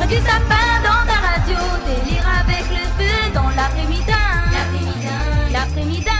du sapin dans ta radio, délire avec le feu dans l'après-midi. L'après-midi.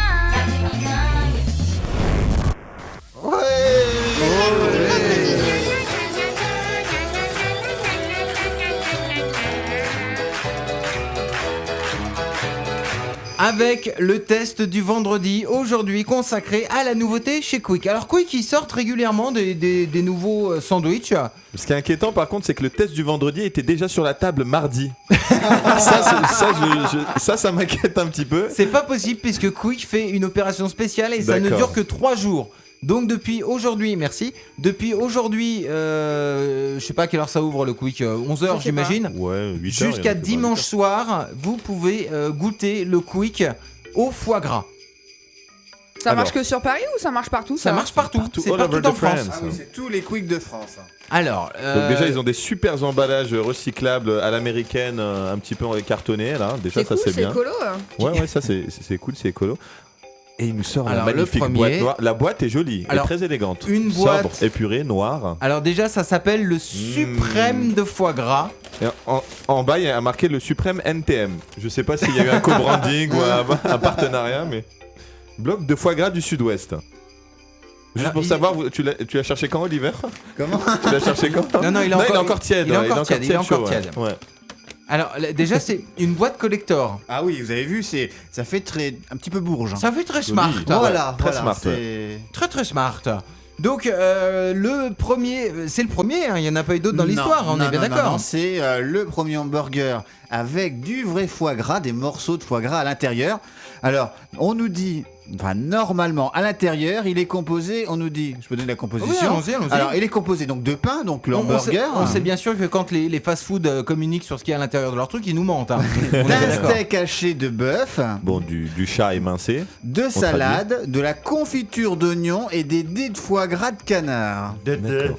Avec le test du vendredi, aujourd'hui consacré à la nouveauté chez Quick. Alors Quick, ils sortent régulièrement des nouveaux sandwichs. Ce qui est inquiétant par contre, c'est que le test du vendredi était déjà sur la table mardi. Ça m'inquiète un petit peu. C'est pas possible puisque Quick fait une opération spéciale et ça ne D'accord. dure que 3 jours. Donc depuis aujourd'hui, je sais pas à quelle heure ça ouvre le Quick, 11h j'imagine. Ouais, 8h. Jusqu'à dimanche soir, vous pouvez goûter le Quick au foie gras. Ça marche que sur Paris ou ça marche partout Ça marche partout, c'est all over partout the en France. France. Ah oui, c'est tous les Quick de France. Alors, Donc déjà ils ont des super emballages recyclables à l'américaine, un petit peu cartonnés là. Déjà C'est ça cool, c'est c'est bien. écolo. Ouais, ça c'est cool, c'est écolo. Et il nous sort Alors, la magnifique le premier- boîte noire. La boîte est jolie, Alors, et très élégante. une boîte- sobre, épurée, noire. alors déjà, ça s'appelle le suprême de foie gras. Et en bas, il y a marqué le suprême NTM. Je sais pas s'il y a eu un co-branding ou un partenariat, mais bloc de foie gras du Sud-Ouest. Juste Alors, pour savoir, tu l'as cherché quand, Oliver? Comment? Tu l'as cherché quand? Non, il est encore tiède. il est ouais, encore tiède, il est encore chaud, tiède. ouais. Alors déjà, c'est une boîte collector. Ah oui, vous avez vu, ça fait un petit peu bourge. Ça fait très smart. Voilà, très voilà, smart, c'est- Très très smart. Donc le premier, c'est le premier, hein, il n'y en a pas eu d'autres dans l'histoire, on est bien d'accord. Non, c'est le premier hamburger avec du vrai foie gras, des morceaux de foie gras à l'intérieur. Alors, on nous dit, normalement, à l'intérieur, il est composé, on nous dit, je peux donner la composition. Oui, allons-y. Alors, il est composé donc de pain, donc le hamburger. On sait bien sûr que quand les fast-food communiquent sur ce qu'il y a à l'intérieur de leur truc, ils nous mentent. Hein. On est bien D'un d'accord. steak haché de bœuf, Bon, du chat émincé. de salade, de la confiture d'oignon et des dés de foie gras de canard.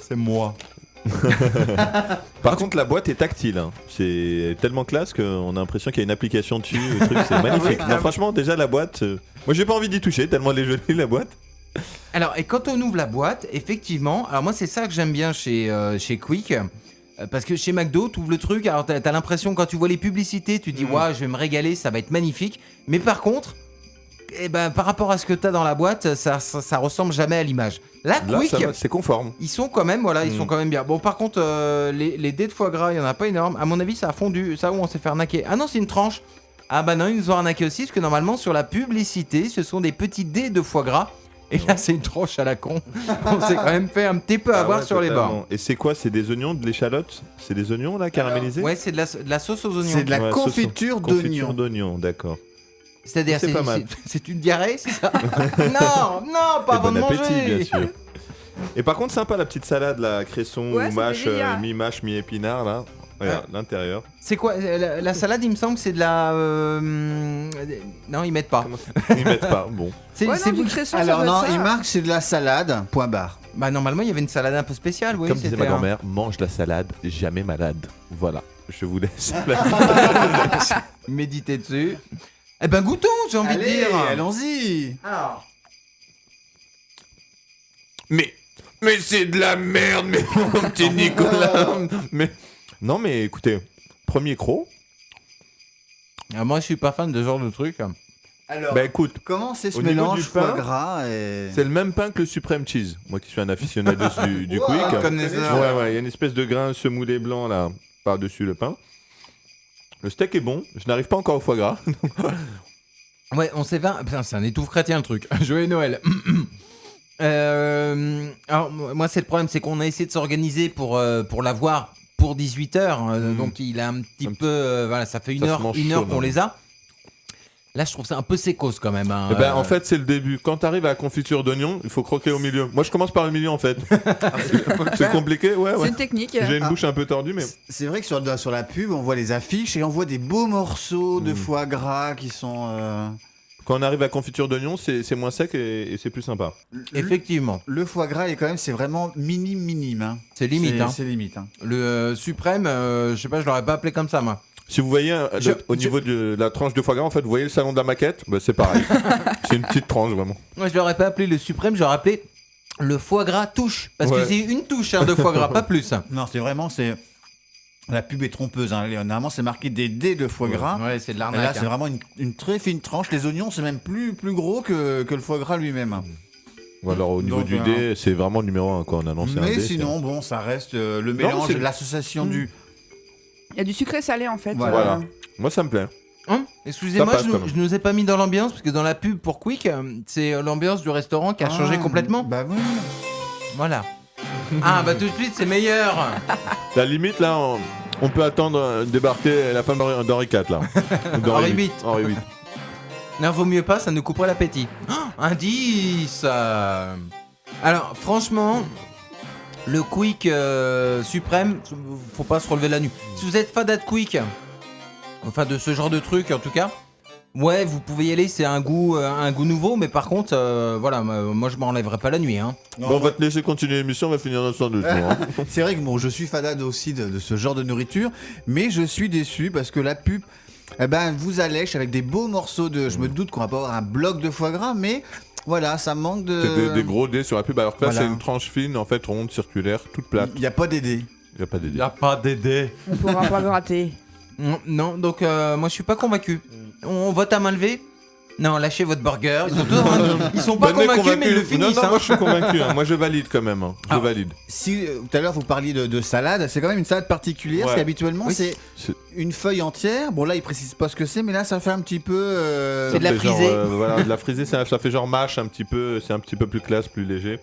C'est moi. Par contre, la boîte est tactile. Hein. C'est tellement classe qu'on a l'impression qu'il y a une application dessus. Le truc, c'est magnifique. Non, franchement, déjà, la boîte. Moi, j'ai pas envie d'y toucher tellement elle est jolie, la boîte. Alors, et quand on ouvre la boîte, effectivement, alors moi c'est ça que j'aime bien chez Quick. Parce que chez McDo, tu ouvres le truc, alors t'as l'impression quand tu vois les publicités, tu dis ouais, je vais me régaler, ça va être magnifique. Mais par contre, par rapport à ce que t'as dans la boîte, ça ressemble jamais à l'image. Là, Là, Quick, ça va, c'est conforme. ils sont quand même, ils sont quand même bien. Bon, par contre, les dés de foie gras, il y en a pas énorme. À mon avis, ça a fondu. Ça où on s'est fait arnaquer. Ah non, c'est une tranche. Ah bah non, ils nous ont arnaqué aussi, parce que normalement, sur la publicité, ce sont des petits dés de foie gras. Et là, c'est une tranche à la con. On s'est quand même fait un petit peu avoir sur les bords. Et c'est quoi? C'est des oignons, de l'échalote? C'est des oignons là, caramélisés? Ouais, c'est de la sauce aux oignons. C'est de la Ouais, confiture Confiture d'oignon. d'oignon, d'accord. C'est-à-dire, C'est pas mal. c'est une diarrhée, c'est ça? Non, pas Et avant bon de appétit, manger. bien sûr. Et par contre, sympa la petite salade, là, cresson, Ouais, ça mâche, fait délire. mi-mâche, mi-épinard, là. Regarde, l'intérieur. C'est quoi la salade, il me semble que c'est de la... Non, ils mettent pas. Ils mettent pas, bon. C'est Ouais, non, du vous- cresson, Alors ça doit non, être ça. il marque c'est de la salade, point barre. Bah normalement, il y avait une salade un peu spéciale, oui. Comme disait c'était ma un- grand-mère, mange la salade, jamais malade. Voilà, je vous laisse. Méditer dessus. Eh ben goûtons, j'ai envie de Allez, dire. allons-y. Alors, mais c'est de la merde, mais mon petit Nicolas. Mais non, mais écoutez, premier croc. moi je suis pas fan de ce genre de truc. Alors, Bah écoute, comment c'est ce au niveau mélange du foie pain, gras et... c'est le même pain que le Supreme Cheese. Moi qui suis un aficionado du Quick. connaisseur. Ouais, il y a une espèce de grain semoulé blanc là par-dessus le pain. Le steak est bon, je n'arrive pas encore au foie gras. Ouais, on s'est fait... Putain, c'est un étouffe chrétien le truc. Joyeux Noël. Alors moi c'est le problème, c'est qu'on a essayé de s'organiser pour l'avoir pour 18h. Donc il a un petit peu... voilà, ça fait une Ça se heure mange qu'on chaud, les a. Là je trouve ça un peu sécose quand même. Hein. Eh ben, en fait, c'est le début. Quand t'arrives à la confiture d'oignon, il faut croquer au milieu. Moi, je commence par le milieu, en fait. C'est compliqué, ouais. C'est une technique. J'ai une bouche un peu tordue, mais C'est vrai que sur la pub, on voit les affiches et on voit des beaux morceaux de foie gras qui sont... quand on arrive à la confiture d'oignon, c'est moins sec et c'est plus sympa. Effectivement, Le foie gras, c'est vraiment minime. Hein. c'est limite. Hein. C'est limite. Hein. Le suprême, je sais pas, je l'aurais pas appelé comme ça moi. Si vous voyez au niveau de la tranche de foie gras, en fait, vous voyez le salon de la maquette, bah, c'est pareil. C'est une petite tranche, vraiment. Moi je l'aurais pas appelé le suprême, je l'aurais appelé le foie gras touche. Parce Ouais. que c'est une touche de foie gras, pas plus. Non, c'est vraiment... La pub est trompeuse. Hein. Normalement, c'est marqué des dés de foie gras. Ouais, c'est de Et là, l'arnaque. c'est vraiment une très fine tranche. Les oignons, c'est même plus gros que le foie gras lui-même. Ou alors au niveau Donc, du dé, c'est vraiment numéro 1 quoi. On annonce un Mais dé. sinon, bon, ça reste le mélange, c'est- l'association du. Il y a du sucré salé en fait. Voilà. Moi ça me plaît. Hein, excusez-moi, Ça passe, quand même. je nous ai pas mis dans l'ambiance parce que dans la pub pour Quick, c'est l'ambiance du restaurant qui a changé complètement. Bah oui. Voilà. Ah bah tout de suite c'est meilleur. La limite là, on peut attendre débarquer la femme d'Henri IV là. Ou d'Henri Henri VIII. Henri VIII. Non, vaut mieux pas, ça nous couperait l'appétit. Oh, indice. Alors franchement, le Quick suprême, faut pas se relever la nuit. Si vous êtes fan de Quick, enfin de ce genre de truc en tout cas, ouais, vous pouvez y aller, c'est un goût nouveau, mais par contre, voilà, moi je m'enlèverai pas la nuit. Hein. Non, Bon, on va te laisser continuer l'émission, on va finir notre sandwich. nous, hein. C'est vrai que bon, je suis fanade aussi de ce genre de nourriture, mais je suis déçu parce que la pub, vous allèche avec des beaux morceaux de. Je me doute qu'on va pas avoir un bloc de foie gras, mais voilà, ça manque de. C'est des gros dés sur la pub, alors que là Voilà. c'est une tranche fine, en fait ronde, circulaire, toute plate. Il n'y a pas d'aider. Il n'y a pas des dés. a pas d'aider. On pourra pas gratter. Non, donc moi je suis pas convaincu. On vote à main levée. Non, lâchez votre burger. Ils sont pas Ben, mais convaincus, mais ils le finissent. Non, hein. moi je suis convaincu, hein. Moi je valide quand même. Hein. Je Ah. valide. Si tout à l'heure vous parliez de salade, c'est quand même une salade particulière, Ouais. parce qu'habituellement Oui, c'est c'est- une feuille entière. Bon là il précise pas ce que c'est, mais là ça fait un petit peu. C'est de la Ça fait genre, frisée. voilà, de la frisée, ça fait genre mâche un petit peu, c'est un petit peu plus classe, plus léger.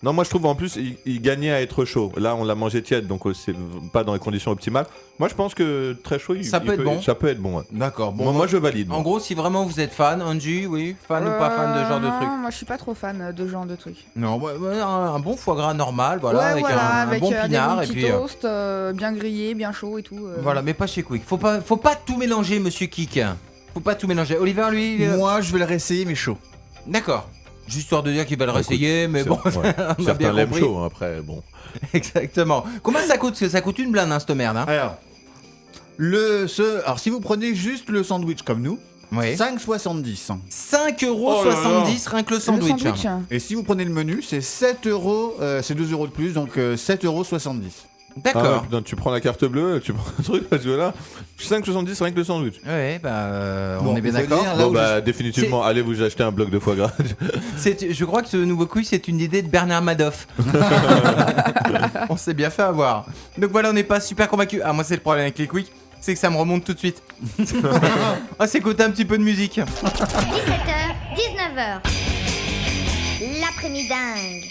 Non, moi je trouve en plus il gagnait à être chaud. Là on l'a mangé tiède, donc c'est pas dans les conditions optimales. Moi je pense que très chaud, Ça peut être bon. Ça peut être bon. Ouais. D'accord. Bon, Moi je valide. en moi. gros, si vraiment vous êtes fan, Angie, oui, fan ou pas fan de ce genre de non, truc. moi je suis pas trop fan de ce genre de truc. Non, ouais, un bon foie gras normal, voilà, ouais, avec voilà, un avec bon des pinard bons et petits puis. toasts, bien grillés, bien chaud et tout. Voilà, mais pas chez Quick. Faut pas tout mélanger, Monsieur Kik. Faut pas tout mélanger. Oliver, lui, Moi je vais le réessayer, mais chaud. d'accord. Juste histoire de dire qu'il va le Bah, réessayer, mais C'est- bon, ouais. on a bien Certains l'aiment compris. chaud, hein, après bon. Exactement. Combien ça coûte? Parce que ça coûte une blinde, hein, cette merde. Hein. Alors, alors si vous prenez juste le sandwich comme nous, Ouais. 5,70. 5,70€ Oh là là. rien que le Le sandwich. sandwich. Et si vous prenez le menu, c'est 7 euros, c'est 2 euros de plus, donc 7,70 €. Ah, D'accord. putain, tu prends la carte bleue, tu prends un truc, parce que là, 5,70 rien que le sandwich. Ouais, on Bon, est bien faut d'accord. dire, là Bon où bah définitivement, allez vous acheter un bloc de foie gras. Je crois que ce nouveau quiz, c'est une idée de Bernard Madoff. On s'est bien fait avoir. Donc voilà, on n'est pas super convaincus. Ah, moi, c'est le problème avec les quiz, c'est que ça me remonte tout de suite. On va s'écouter un petit peu de musique. 17h, 19h. L'après-midi dingue.